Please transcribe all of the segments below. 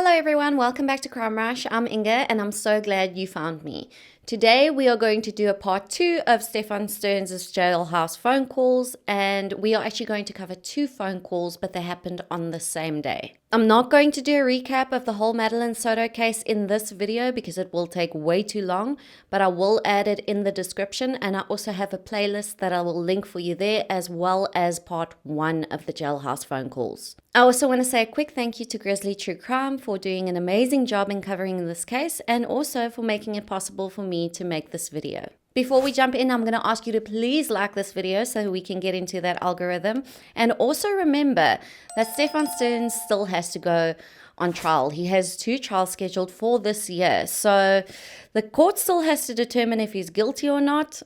Hello everyone, welcome back to Crime Rush. I'm Inga and I'm so glad you found me. Today we are going to do a part 2 of Stephan Sterns' jailhouse phone calls, and we are actually going to cover 2 phone calls, but they happened on the same day. I'm not going to do a recap of the whole Madeline Soto case in this video because it will take way too long, but I will add it in the description, and I also have a playlist that I will link for you there, as well as part 1 of the jailhouse phone calls. I also want to say a quick thank you to Grizzly True Crime for doing an amazing job in covering this case, and also for making it possible for me to make this video. Before we jump in, I'm going to ask you to please like this video so we can get into that algorithm. And also remember that Stephan Sterns still has to go on trial. He has 2 trials scheduled for this year. So the court still has to determine if he's guilty or not,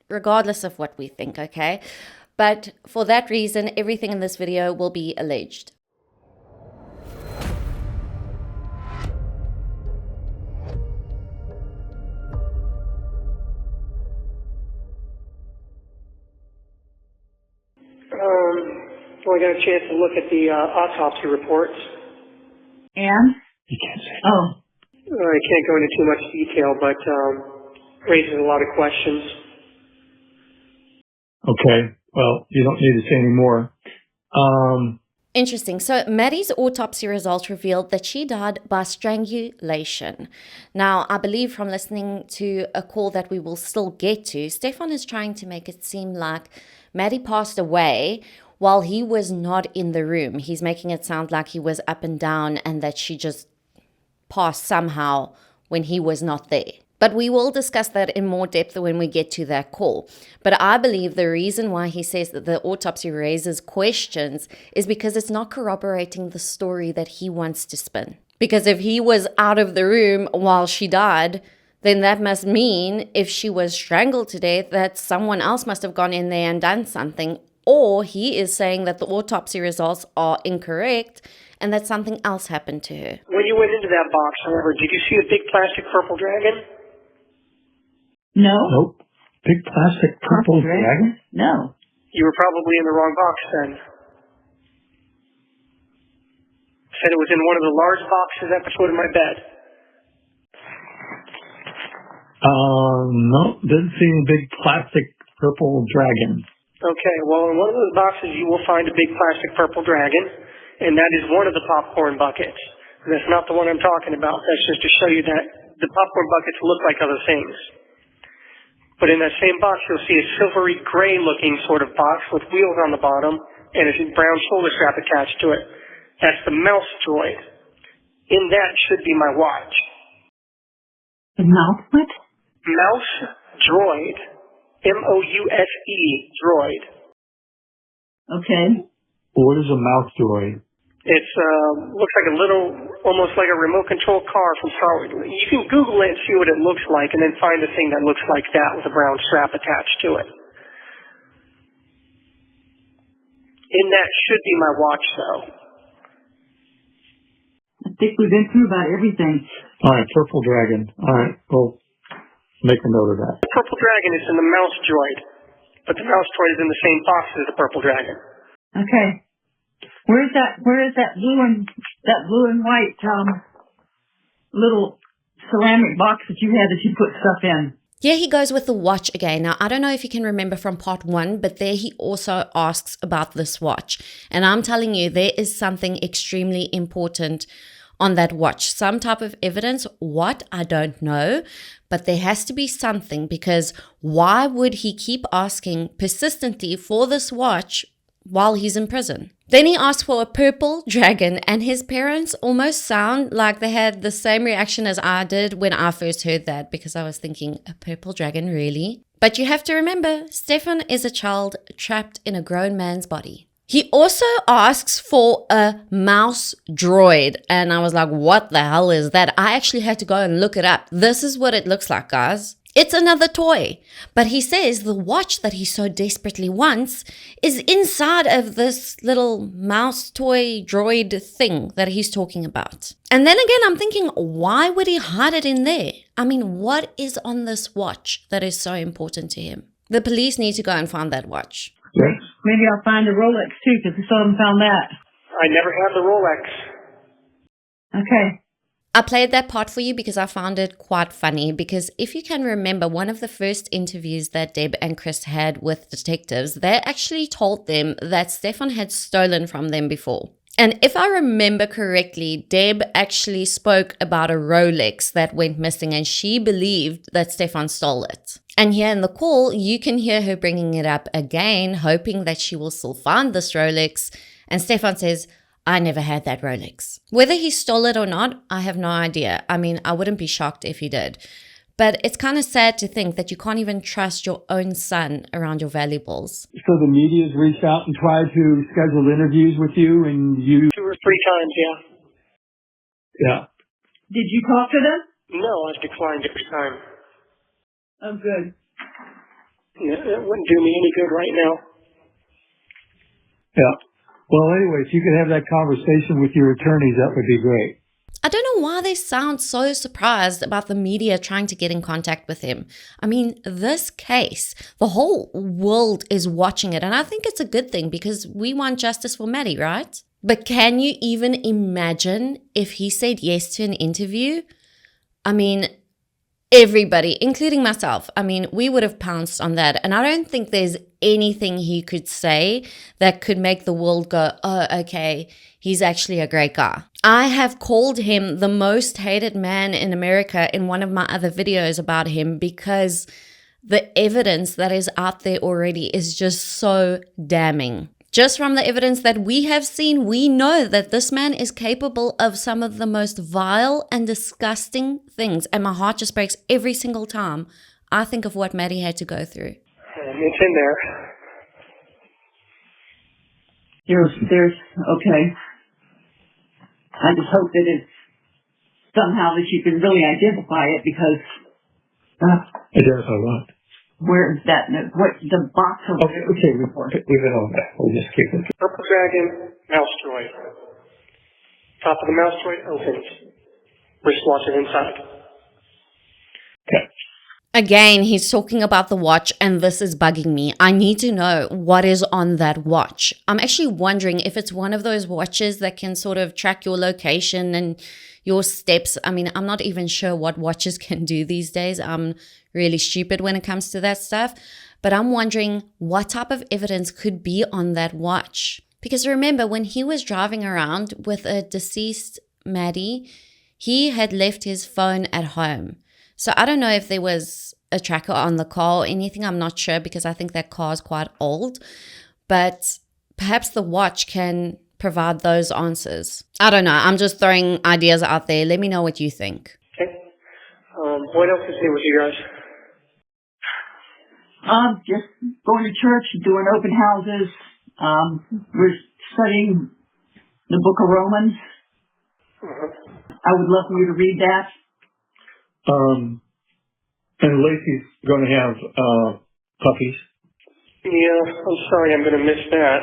regardless of what we think, okay? But for that reason, everything in this video will be alleged. Well, I got a chance to look at the autopsy reports. And? You can't say. Oh. I can't go into too much detail, but raises a lot of questions. Okay. Well, you don't need to say any more. Interesting. So Maddie's autopsy results revealed that she died by strangulation. Now, I believe from listening to a call that we will still get to, Stephan is trying to make it seem like Maddie passed away while he was not in the room. He's making it sound like he was up and down and that she just passed somehow when he was not there. But we will discuss that in more depth when we get to that call. But I believe the reason why he says that the autopsy raises questions is because it's not corroborating the story that he wants to spin. Because if he was out of the room while she died, then that must mean if she was strangled to death, that someone else must have gone in there and done something. Or he is saying that the autopsy results are incorrect and that something else happened to her. When you went into that box, however, did you see a big plastic purple dragon? No. Nope. Big plastic purple dragon? No. You were probably in the wrong box then. Said it was in one of the large boxes at the foot of my bed. No, didn't see a big plastic purple dragon. Okay, well, in one of those boxes you will find a big plastic purple dragon, and that is one of the popcorn buckets. And that's not the one I'm talking about. That's just to show you that the popcorn buckets look like other things. But in that same box, you'll see a silvery gray looking sort of box with wheels on the bottom and a brown shoulder strap attached to it. That's the mouse droid. In that should be my watch. The mouse what? Mouse droid. M-O-U-S-E droid. Okay. What is a mouse droid? It's looks like a little, almost like a remote control car from Star Wars. You can Google it and see what it looks like, and then find a thing that looks like that with a brown strap attached to it. In that should be my watch, though. I think we've been through about everything. All right, purple dragon. All right, well, make a note of that. The purple dragon is in the mouse droid, but the mouse droid is in the same box as the purple dragon. Okay. Where is that blue and white little ceramic box that you had that you put stuff in? Yeah, he goes with the watch again. Now, I don't know if you can remember from part 1, but there he also asks about this watch. And I'm telling you, there is something extremely important on that watch. Some type of evidence. What? I don't know. But there has to be something, because why would he keep asking persistently for this watch while he's in prison? Then he asked for a purple dragon, and his parents almost sound like they had the same reaction as I did when I first heard that, because I was thinking, a purple dragon, really? But you have to remember, Stephan is a child trapped in a grown man's body. He also asks for a mouse droid, and I was like, what the hell is that? I actually had to go and look it up. This is what it looks like, guys. It's another toy. But he says the watch that he so desperately wants is inside of this little mouse toy droid thing that he's talking about. And then again, I'm thinking, why would he hide it in there? I mean, what is on this watch that is so important to him? The police need to go and find that watch. Yes. Maybe I'll find a Rolex too, because I still haven't found that. I never had the Rolex. Okay. I played that part for you because I found it quite funny, because if you can remember, one of the first interviews that Deb and Chris had with detectives, they actually told them that Stephan had stolen from them before. And if I remember correctly, Deb actually spoke about a Rolex that went missing and she believed that Stephan stole it. And here in the call, you can hear her bringing it up again, hoping that she will still find this Rolex. And Stephan says, I never had that Rolex. Whether he stole it or not, I have no idea. I mean, I wouldn't be shocked if he did. But it's kind of sad to think that you can't even trust your own son around your valuables. So the media's reached out and tried to schedule interviews with you, and you... 2 or 3 times, yeah. Yeah. Did you talk to them? No, I've declined every time. Oh, good. Yeah, it wouldn't do me any good right now. Yeah. Well, anyway, if you could have that conversation with your attorneys, that would be great. I don't know why they sound so surprised about the media trying to get in contact with him. I mean, this case, the whole world is watching it, and I think it's a good thing because we want justice for Maddie, right? But can you even imagine if he said yes to an interview? I mean, everybody, including myself, I mean, we would have pounced on that. And I don't think there's anything he could say that could make the world go, oh, okay, he's actually a great guy. I have called him the most hated man in America in one of my other videos about him because the evidence that is out there already is just so damning. Just from the evidence that we have seen, we know that this man is capable of some of the most vile and disgusting things. And my heart just breaks every single time I think of what Maddie had to go through. It's in there. There's, okay. I just hope that it's somehow that you can really identify it because... Identify what? Where is that? What the box of... Okay, we've been on that. We'll just keep it. Purple dragon, mouse droid. Top of the mouse droid opens. Wristwatch is inside. Okay. Again, he's talking about the watch, and this is bugging me. I need to know what is on that watch. I'm actually wondering if it's one of those watches that can sort of track your location and your steps. I mean, I'm not even sure what watches can do these days. I'm really stupid when it comes to that stuff. But I'm wondering what type of evidence could be on that watch. Because remember, when he was driving around with a deceased Maddie, he had left his phone at home. So I don't know if there was a tracker on the car or anything. I'm not sure because I think that car is quite old. But perhaps the watch can provide those answers. I don't know. I'm just throwing ideas out there. Let me know what you think. Okay. What else is new with you guys? Just going to church, doing open houses. We're studying the book of Romans. I would love for you to read that. And Lacey's going to have puppies. Yeah, I'm sorry I'm going to miss that.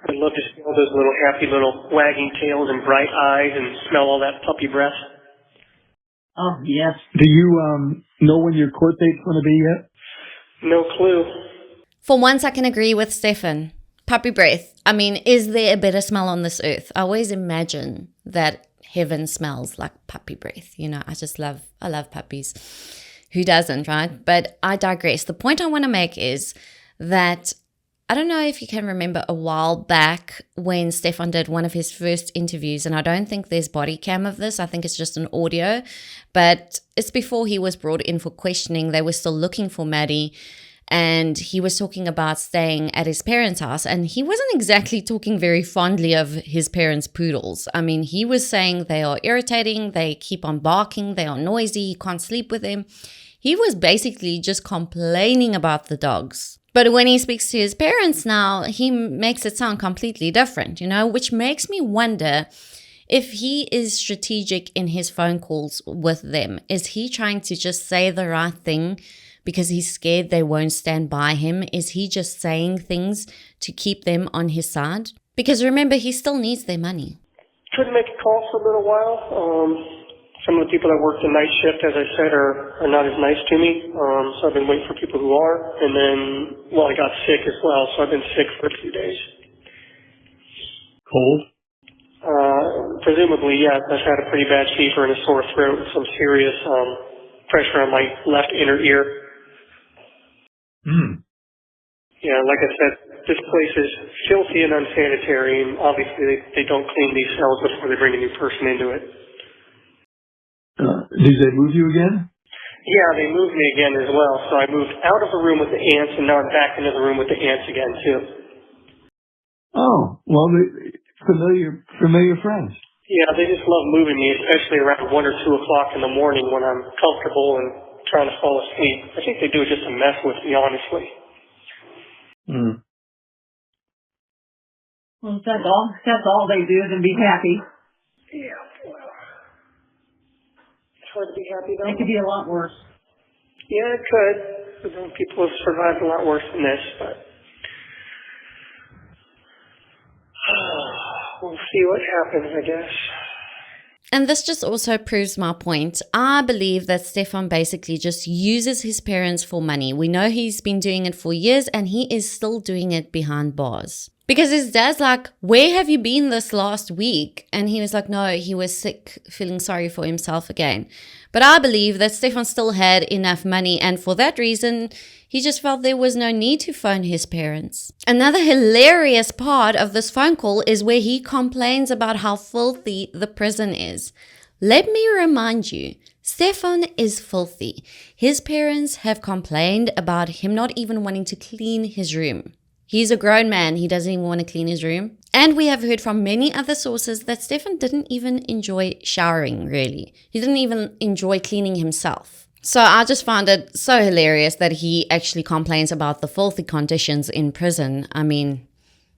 I'd love to see all those little happy little wagging tails and bright eyes and smell all that puppy breath. Oh, yes. Do you know when your court date's going to be yet? No clue. For once, I can agree with Stephan. Puppy breath. I mean, is there a better smell on this earth? I always imagine that heaven smells like puppy breath. You know, I love puppies. Who doesn't, right? But I digress. The point I want to make is that I don't know if you can remember a while back when Stephan did one of his first interviews, and I don't think there's body cam of this. I think it's just an audio, but it's before he was brought in for questioning. They were still looking for Maddie, and he was talking about staying at his parents' house, and he wasn't exactly talking very fondly of his parents' poodles. I mean, he was saying they are irritating, they keep on barking, they are noisy, he can't sleep with them. He was basically just complaining about the dogs. But when he speaks to his parents now, he makes it sound completely different, you know, which makes me wonder if he is strategic in his phone calls with them. Is he trying to just say the right thing because he's scared they won't stand by him? Is he just saying things to keep them on his side? Because remember, he still needs their money. Couldn't make a call for a little while. Some of the people that work the night shift, as I said, are not as nice to me. So I've been waiting for people who are. And then, well, I got sick as well, so I've been sick for a few days. cold? Presumably, yes. I've had a pretty bad fever and a sore throat and some serious pressure on my left inner ear. Yeah, like I said, this place is filthy and unsanitary, and obviously they don't clean these cells before they bring a new person into it. Did they move you again? Yeah, they moved me again as well. So I moved out of the room with the ants, and now I'm back into the room with the ants again, too. Oh, well, familiar friends. Yeah, they just love moving me, especially around 1 or 2 o'clock in the morning when I'm comfortable and trying to fall asleep. I think they do it just to mess with me, honestly. Well, if that's all they do, then be happy. Yeah, well, it's hard to be happy, though. It could be a lot worse. Yeah, it could. People have survived a lot worse than this, but we'll see what happens, I guess. And this just also proves my point. I believe that Stephan basically just uses his parents for money. We know he's been doing it for years and he is still doing it behind bars. Because his dad's like, where have you been this last week? And he was like, no, he was sick, feeling sorry for himself again. But I believe that Stephan still had enough money, and for that reason, he just felt there was no need to phone his parents. Another hilarious part of this phone call is where he complains about how filthy the prison is. Let me remind you, Stephan is filthy. His parents have complained about him not even wanting to clean his room. He's a grown man. He doesn't even want to clean his room. And we have heard from many other sources that Stephan didn't even enjoy showering, really. He didn't even enjoy cleaning himself. So I just found it so hilarious that he actually complains about the filthy conditions in prison. I mean,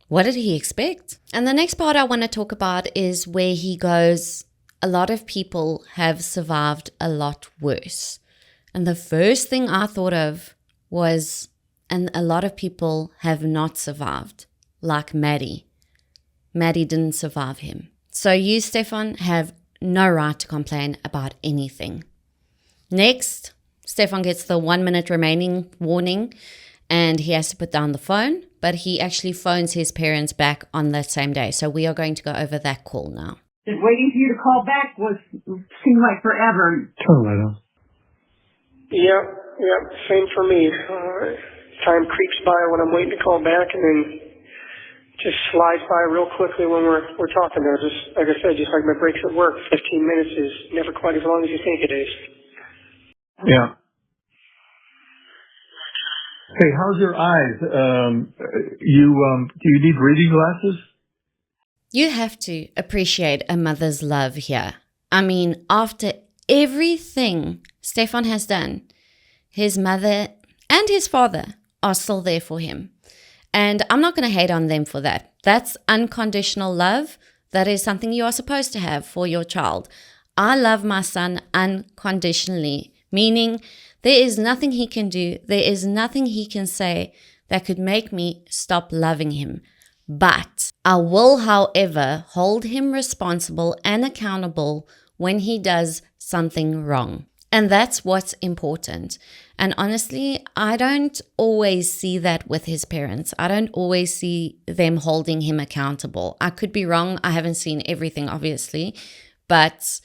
what did he expect? And the next part I want to talk about is where he goes, a lot of people have survived a lot worse. And the first thing I thought of was, and a lot of people have not survived, like Maddie. Maddie didn't survive him. So you, Stephan, have no right to complain about anything. Next, Stephan gets the 1 minute remaining warning and he has to put down the phone, but he actually phones his parents back on that same day. So we are going to go over that call now. Just waiting for you to call back seemed like forever. Turn the light on. Yep, same for me. Time creeps by when I'm waiting to call back, and then just slides by real quickly when we're talking there. Just like I said, just like my breaks at work, 15 minutes is never quite as long as you think it is. Yeah. Hey, how's your eyes? Do you need reading glasses? You have to appreciate a mother's love here. I mean, after everything Stephan has done, his mother and his father are still there for him. And I'm not going to hate on them for that. That's unconditional love. That is something you are supposed to have for your child. I love my son unconditionally, meaning there is nothing he can do, there is nothing he can say that could make me stop loving him. But I will, however, hold him responsible and accountable when he does something wrong. And that's what's important. And honestly, I don't always see that with his parents. I don't always see them holding him accountable. I could be wrong. I haven't seen everything, obviously. But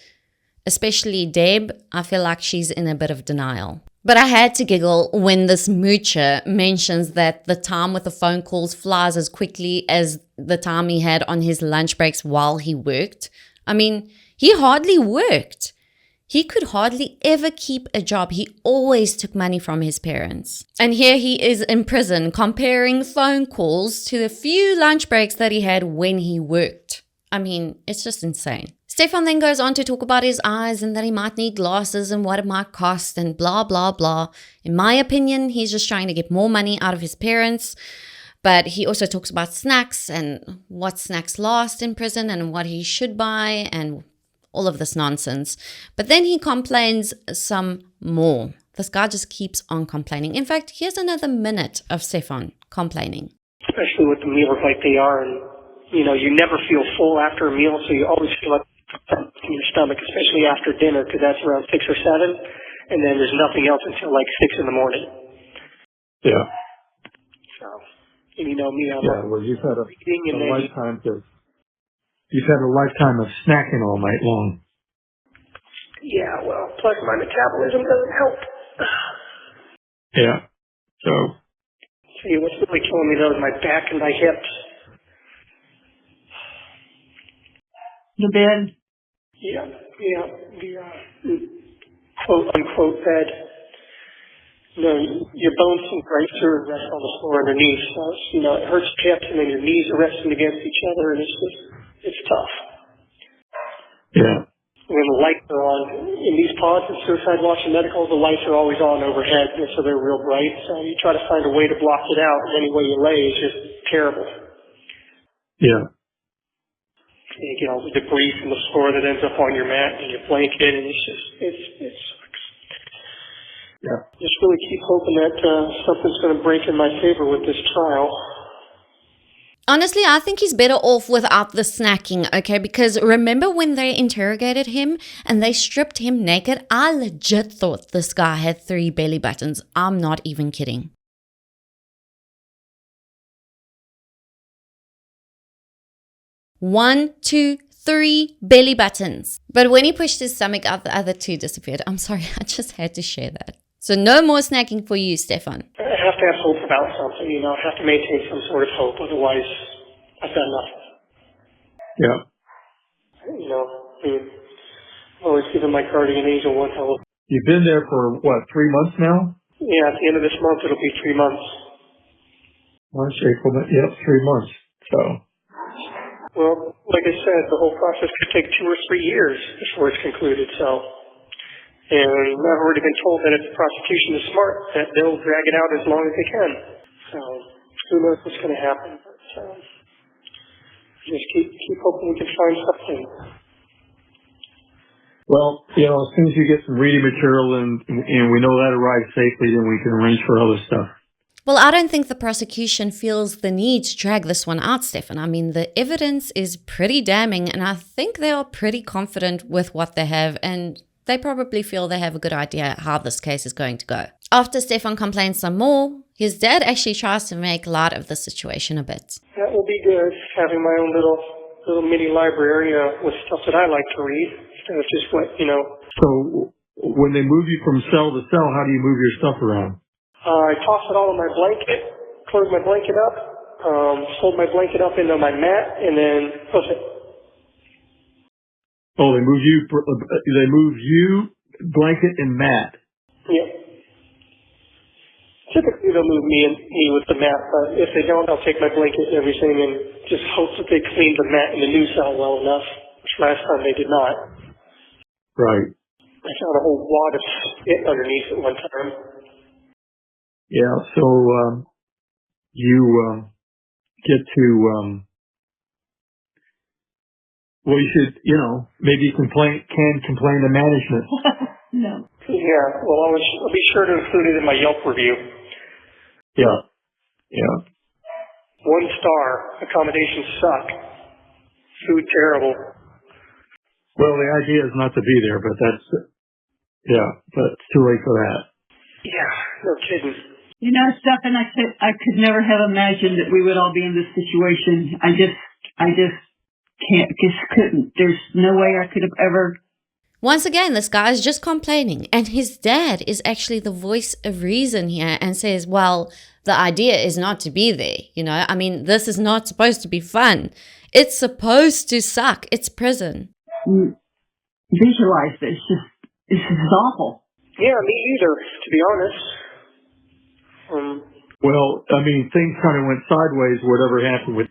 especially Deb, I feel like she's in a bit of denial. But I had to giggle when this moocher mentions that the time with the phone calls flies as quickly as the time he had on his lunch breaks while he worked. I mean, he hardly worked. He could hardly ever keep a job. He always took money from his parents. And here he is in prison comparing phone calls to the few lunch breaks that he had when he worked. I mean, it's just insane. Stephan then goes on to talk about his eyes and that he might need glasses and what it might cost and blah, blah, blah. In my opinion, he's just trying to get more money out of his parents. But he also talks about snacks and what snacks last in prison and what he should buy and all of this nonsense. But then he complains some more. This guy just keeps on complaining. In fact, here's another minute of Stephan complaining. Especially with the meals like they are. And, you know, you never feel full after a meal, so you always feel like in your stomach, especially after dinner, because that's around 6 or 7. And then there's nothing else until like 6 in the morning. Yeah. So, and you know me, I'm well, you've had a lifetime to you've had a lifetime of snacking all night long. Yeah, well, plus my metabolism doesn't help. Yeah. So. See, what's really killing me though is my back and my hips. The bed. Yeah, the quote unquote bed. You know, your bones sink right through and rest on the floor underneath. So it's, you know, it hurts your hips and then your knees are resting against each other, and it's tough. Yeah. When the lights are on, in these pods at Suicide Watch and Medical, the lights are always on overhead, and so they're real bright. So you try to find a way to block it out, and any way you lay is just terrible. Yeah. You get all the debris from the floor that ends up on your mat and your blanket, and it sucks. Yeah. Just really keep hoping that something's going to break in my favor with this trial. Honestly, I think he's better off without the snacking, okay? Because remember when they interrogated him and they stripped him naked? I legit thought this guy had 3 belly buttons. I'm not even kidding. One, two, 3 belly buttons. But when he pushed his stomach out, the other 2 disappeared. I'm sorry, I just had to share that. So no more snacking for you, Stephan. I have to have hope about something, you know. I have to maintain some sort of hope, otherwise I've got nothing. Yeah. You know, I mean, I've always given my guardian angel one hell of... You've been there for, what, 3 months now? Yeah, at the end of this month it'll be 3 months. March, April, yep, 3 months. So. Well, like I said, the whole process could take 2 or 3 years before it's concluded, so... And I've already been told that if the prosecution is smart, that they'll drag it out as long as they can. So who knows what's going to happen. But just keep hoping we can find something. Well, you know, as soon as you get some reading material and we know that arrives safely, then we can arrange for other stuff. Well, I don't think the prosecution feels the need to drag this one out, Stephan. I mean, the evidence is pretty damning, and I think they are pretty confident with what they have, and they probably feel they have a good idea how this case is going to go. After Stephan complains some more, his dad actually tries to make light of the situation a bit. That will be good, having my own little mini library with stuff that I like to read, instead of just what, you know. So when they move you from cell to cell, how do you move your stuff around? I toss it all in my blanket, close my blanket up, fold my blanket up into my mat, and then push it. Oh, they move you, blanket and mat. Yep. Typically they'll move me with the mat, but if they don't, I'll take my blanket and everything and just hope that they clean the mat in the new cell well enough, which last time they did not. Right. I found a whole wad of spit underneath at one time. Yeah, so you get to well, you should, you know, maybe you can complain to management. No. Yeah, well, I'll be sure to include it in my Yelp review. Yeah. Yeah. 1 star. Accommodations suck. Food terrible. Well, the idea is not to be there, but but it's too late for that. Yeah, no kidding. You know, Stephan, I could never have imagined that we would all be in this situation. I just couldn't. There's no way I could have ever. Once again, this guy is just complaining, and his dad is actually the voice of reason here and says, well, the idea is not to be there. You know, I mean, this is not supposed to be fun. It's supposed to suck. It's prison. Visualize this. This is awful. Yeah, me either, to be honest. Well, I mean, things kind of went sideways, whatever happened with,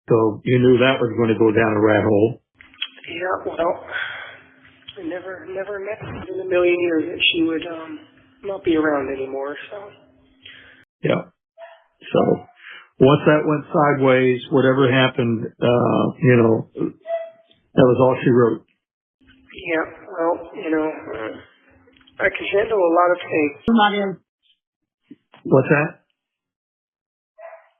so you knew that was going to go down a rat hole. Yeah, well, I never imagined in a million years that she would not be around anymore, so. Yeah. So once that went sideways, whatever happened, you know, that was all she wrote. Yeah, well, you know, I can handle a lot of things. Not in. What's that?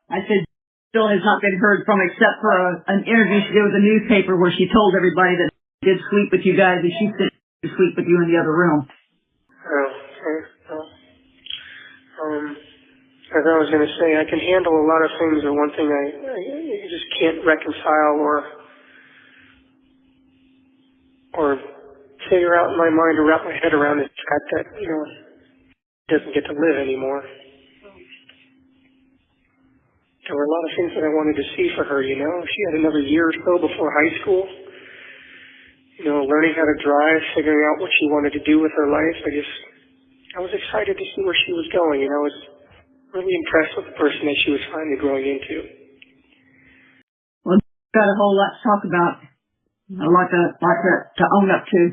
I said, still has not been heard from except for an interview she did with a newspaper where she told everybody that she did sleep with you guys and she said to sleep with you in the other room. Oh, okay. Well, as I was going to say, I can handle a lot of things, but one thing I just can't reconcile or figure out in my mind to wrap my head around is the fact that, he doesn't get to live anymore. There were a lot of things that I wanted to see for her, She had another year or so before high school. Learning how to drive, figuring out what she wanted to do with her life. I was excited to see where she was going, I was really impressed with the person that she was finally growing into. Well, got a whole lot to talk about, a lot to own up to.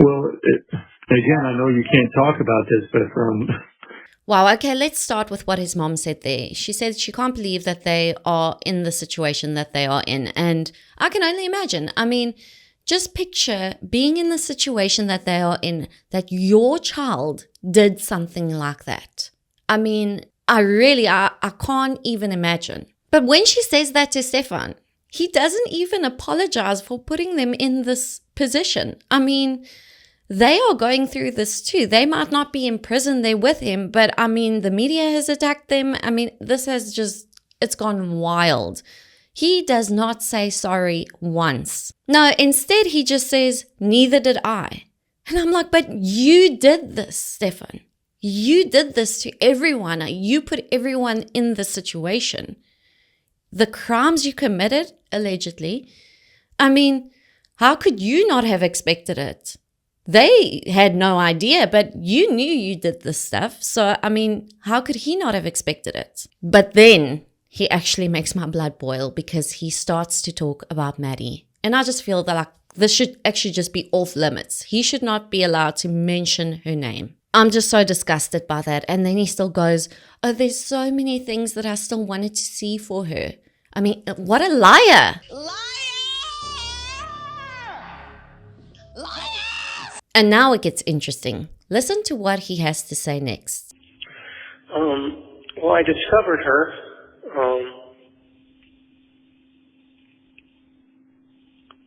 Well, again, I know you can't talk about this, but Wow, okay, let's start with what his mom said there. She said she can't believe that they are in the situation that they are in. And I can only imagine. I mean, just picture being in the situation that they are in, that your child did something like that. I mean, I can't even imagine. But when she says that to Stephan, he doesn't even apologize for putting them in this position. I mean, they are going through this too. They might not be in prison there with him, but I mean, the media has attacked them. I mean, this has it's gone wild. He does not say sorry once. No, instead he just says, neither did I. And I'm like, but you did this, Stephan. You did this to everyone. You put everyone in this situation. The crimes you committed, allegedly, I mean, how could you not have expected it? They had no idea, but you knew you did this stuff. So, I mean, how could he not have expected it? But then he actually makes my blood boil because he starts to talk about Maddie. And I just feel that like this should actually just be off limits. He should not be allowed to mention her name. I'm just so disgusted by that. And then he still goes, oh, there's so many things that I still wanted to see for her. I mean, what a liar. And now it gets interesting. Listen to what he has to say next. Well, I discovered her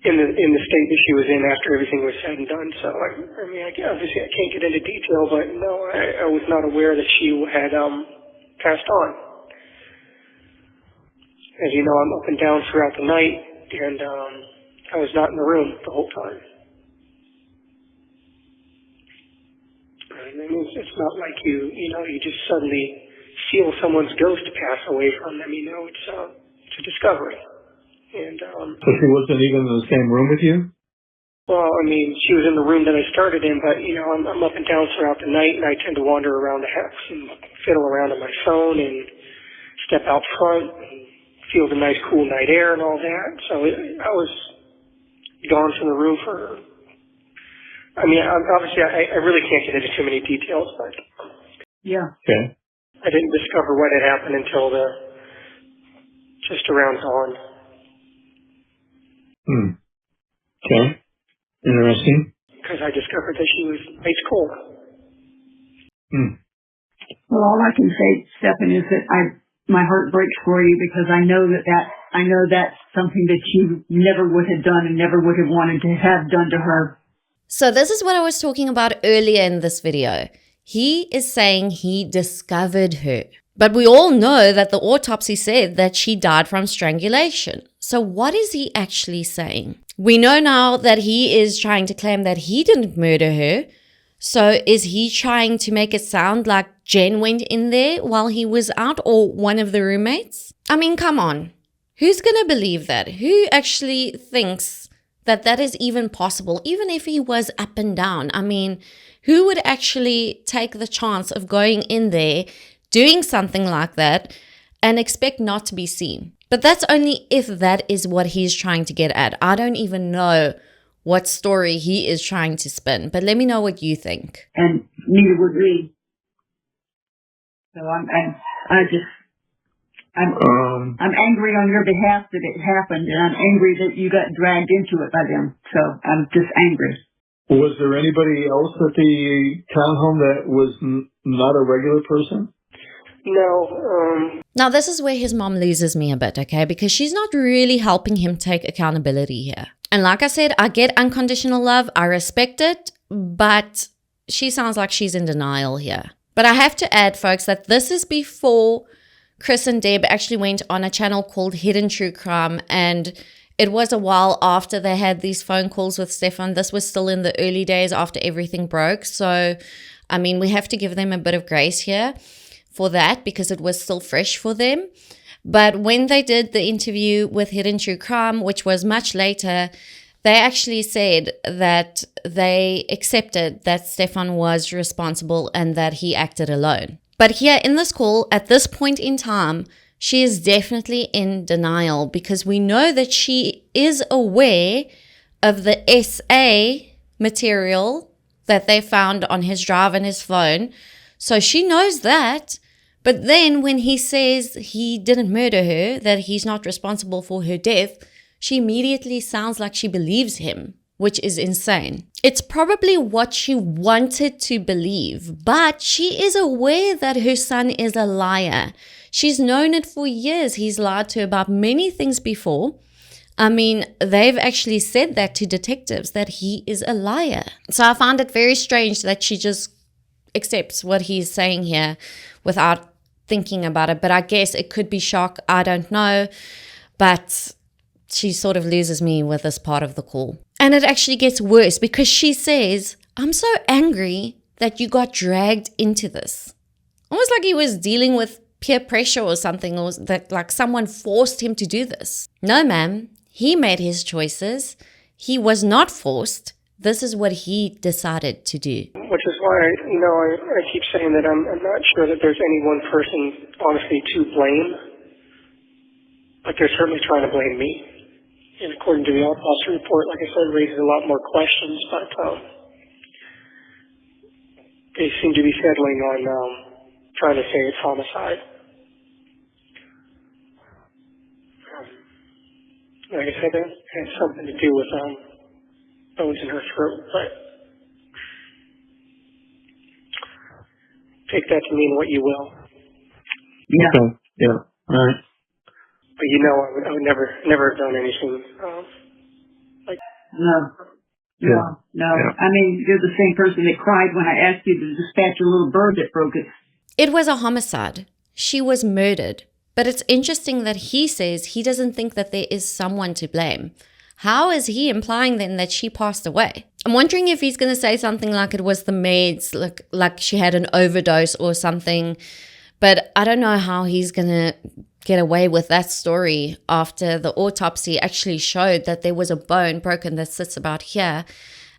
in the state that she was in after everything was said and done. So, obviously I can't get into detail, but no, I was not aware that she had passed on. As you know, I'm up and down throughout the night, and I was not in the room the whole time. I mean, it's not like you just suddenly feel someone's ghost pass away from them. It's a discovery. And so she wasn't even in the same room with you? Well, I mean, she was in the room that I started in, but I'm up and down throughout the night, and I tend to wander around the house and fiddle around on my phone and step out front and feel the nice cool night air and all that. So I was gone from the room for. Obviously, I really can't get into too many details, but yeah. Okay. I didn't discover what had happened until just around dawn. Okay. Interesting. Because I discovered that she was ice cold. Well, all I can say, Stephan, is that my heart breaks for you because I know that's something that you never would have done and never would have wanted to have done to her. So this is what I was talking about earlier in this video. He is saying he discovered her. But we all know that the autopsy said that she died from strangulation. So what is he actually saying? We know now that he is trying to claim that he didn't murder her. So is he trying to make it sound like Jenn went in there while he was out, or one of the roommates? I mean, come on. Who's going to believe that? Who actually thinks that that is even possible, even if he was up and down? I mean, who would actually take the chance of going in there, doing something like that, and expect not to be seen? But that's only if that is what he's trying to get at. I don't even know what story he is trying to spin, but let me know what you think. And neither would we. So I'm angry on your behalf that it happened, and I'm angry that you got dragged into it by them. So I'm just angry. Was there anybody else at the townhome that was not a regular person? No. Now, this is where his mom loses me a bit, okay? Because she's not really helping him take accountability here. And like I said, I get unconditional love. I respect it. But she sounds like she's in denial here. But I have to add, folks, that this is before Chris and Deb actually went on a channel called Hidden True Crime and It was a while after they had these phone calls with Stephan. This was still in the early days after everything broke. So, I mean, we have to give them a bit of grace here for that because it was still fresh for them. But when they did the interview with Hidden True Crime, which was much later, they actually said that they accepted that Stephan was responsible and that he acted alone. But here in this call, at this point in time, she is definitely in denial because we know that she is aware of the SA material that they found on his drive and his phone. So she knows that. But then when he says he didn't murder her, that he's not responsible for her death, she immediately sounds like she believes him, which is insane. It's probably what she wanted to believe, but she is aware that her son is a liar. She's known it for years. He's lied to her about many things before. I mean, they've actually said that to detectives, that he is a liar. So I find it very strange that she just accepts what he's saying here without thinking about it. But I guess it could be shock. I don't know. But she sort of loses me with this part of the call. And it actually gets worse because she says, I'm so angry that you got dragged into this. Almost like he was dealing with peer pressure or something, or that like someone forced him to do this. No, ma'am. He made his choices. He was not forced. This is what he decided to do. Which is why, I keep saying that I'm not sure that there's any one person, honestly, to blame. But they're certainly trying to blame me. And according to the autopsy report, like I said, raises a lot more questions, but they seem to be settling on trying to say it's homicide. Like I said, it has something to do with bones in her throat, but take that to mean what you will. Yeah. Okay. Yeah. All right. But I would never have done anything like. No. I mean, you're the same person that cried when I asked you to dispatch a little bird that broke it. It was a homicide. She was murdered. But it's interesting that he says he doesn't think that there is someone to blame. How is he implying then that she passed away? I'm wondering if he's going to say something like it was the maids, like she had an overdose or something. But I don't know how he's going to get away with that story after the autopsy actually showed that there was a bone broken that sits about here.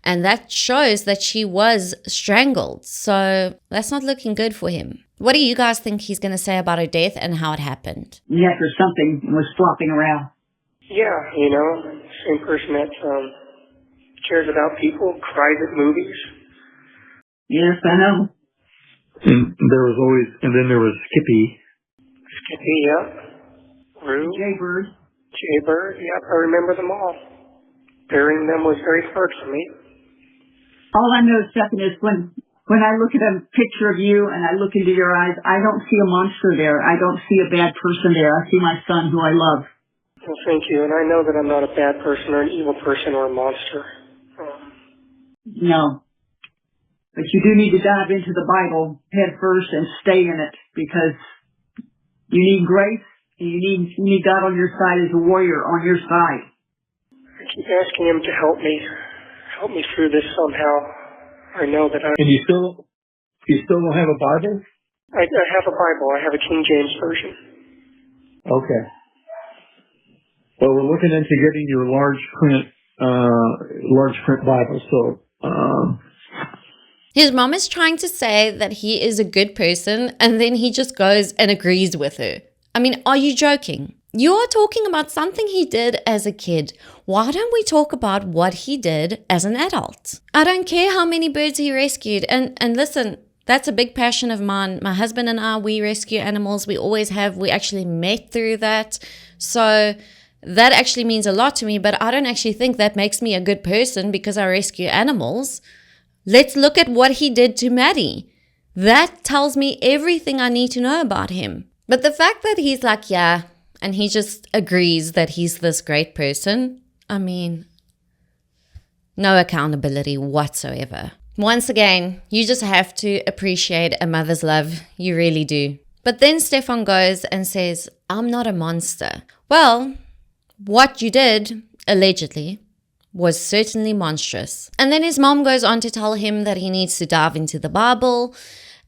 And that shows that she was strangled. So that's not looking good for him. What do you guys think he's going to say about her death and how it happened? Yes, or something was flopping around. Yeah, same person that cares about people, cries at movies. Yes, I know. And then there was Skippy. Skippy, yeah. Rue. Jaybird, yep, I remember them all. Burying them was very hard for me. All I know, Stephan, is when I look at a picture of you and I look into your eyes, I don't see a monster there. I don't see a bad person there. I see my son who I love. Well, thank you. And I know that I'm not a bad person or an evil person or a monster. No. But you do need to dive into the Bible head first and stay in it because you need grace and you need God on your side as a warrior on your side. I keep asking him to help me through this somehow. I know that And you still don't have a Bible? I have a Bible. I have a King James version. Okay. Well, we're looking into getting your large print Bible. So, His mom is trying to say that he is a good person and then he just goes and agrees with her. I mean, are you joking? You are talking about something he did as a kid. Why don't we talk about what he did as an adult? I don't care how many birds he rescued. And listen, that's a big passion of mine. My husband and I, we rescue animals. We always have. We actually met through that. So that actually means a lot to me. But I don't actually think that makes me a good person because I rescue animals. Let's look at what he did to Maddie. That tells me everything I need to know about him. But the fact that he's like, yeah, and he just agrees that he's this great person, I mean, no accountability whatsoever. Once again, you just have to appreciate a mother's love. You really do. But then Stephan goes and says, I'm not a monster. Well, what you did allegedly, was certainly monstrous. And then his mom goes on to tell him that he needs to dive into the Bible,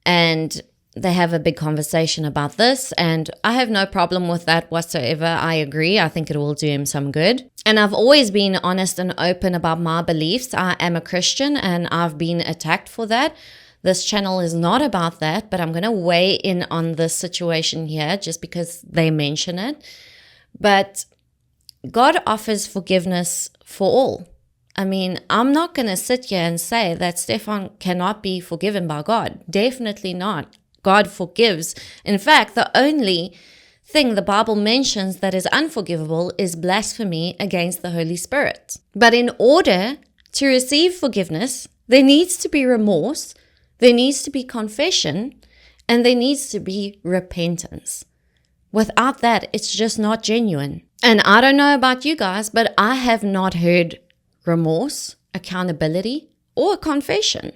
and they have a big conversation about this, and I have no problem with that whatsoever. I agree. I think it will do him some good. And I've always been honest and open about my beliefs. I am a Christian, and I've been attacked for that. This channel is not about that, but I'm going to weigh in on this situation here just because they mention it. But God offers forgiveness for all. I mean, I'm not going to sit here and say that Stephan cannot be forgiven by God. Definitely not. God forgives. In fact, the only thing the Bible mentions that is unforgivable is blasphemy against the Holy Spirit. But in order to receive forgiveness, there needs to be remorse, there needs to be confession, and there needs to be repentance. Without that, it's just not genuine. And I don't know about you guys, but I have not heard remorse, accountability, or confession.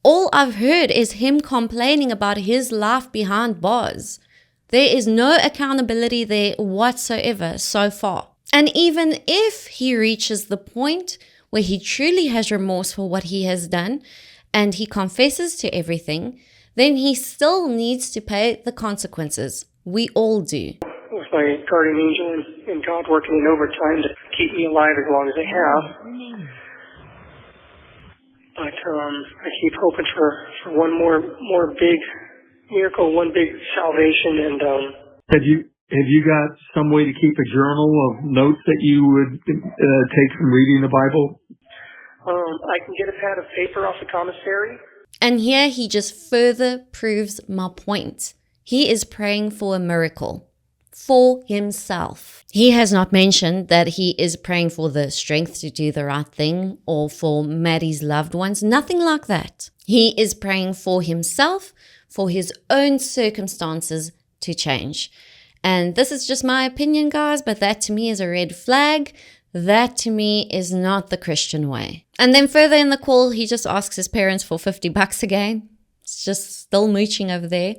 All I've heard is him complaining about his life behind bars. There is no accountability there whatsoever so far. And even if he reaches the point where he truly has remorse for what he has done and he confesses to everything, then he still needs to pay the consequences. We all do. With my guardian angel and God working in overtime to keep me alive as long as they have. But I keep hoping for one more big miracle, one big salvation. And have you got some way to keep a journal of notes that you would take from reading the Bible? I can get a pad of paper off the commissary. And here he just further proves my point. He is praying for a miracle for himself. He has not mentioned that he is praying for the strength to do the right thing or for Maddie's loved ones. Nothing like that. He is praying for himself, for his own circumstances to change. And this is just my opinion, guys, but that to me is a red flag. That to me is not the Christian way. And then further in the call, he just asks his parents for $50 again. It's just still mooching over there.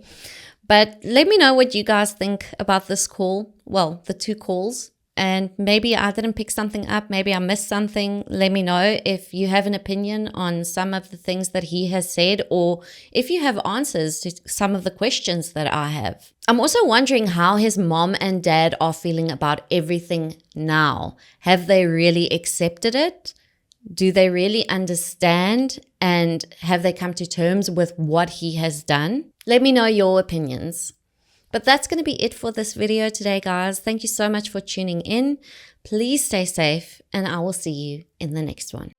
But let me know what you guys think about this call. Well, the two calls. And maybe I didn't pick something up. Maybe I missed something. Let me know if you have an opinion on some of the things that he has said, or if you have answers to some of the questions that I have. I'm also wondering how his mom and dad are feeling about everything now. Have they really accepted it? Do they really understand? And have they come to terms with what he has done? Let me know your opinions. But that's going to be it for this video today, guys. Thank you so much for tuning in. Please stay safe, and I will see you in the next one.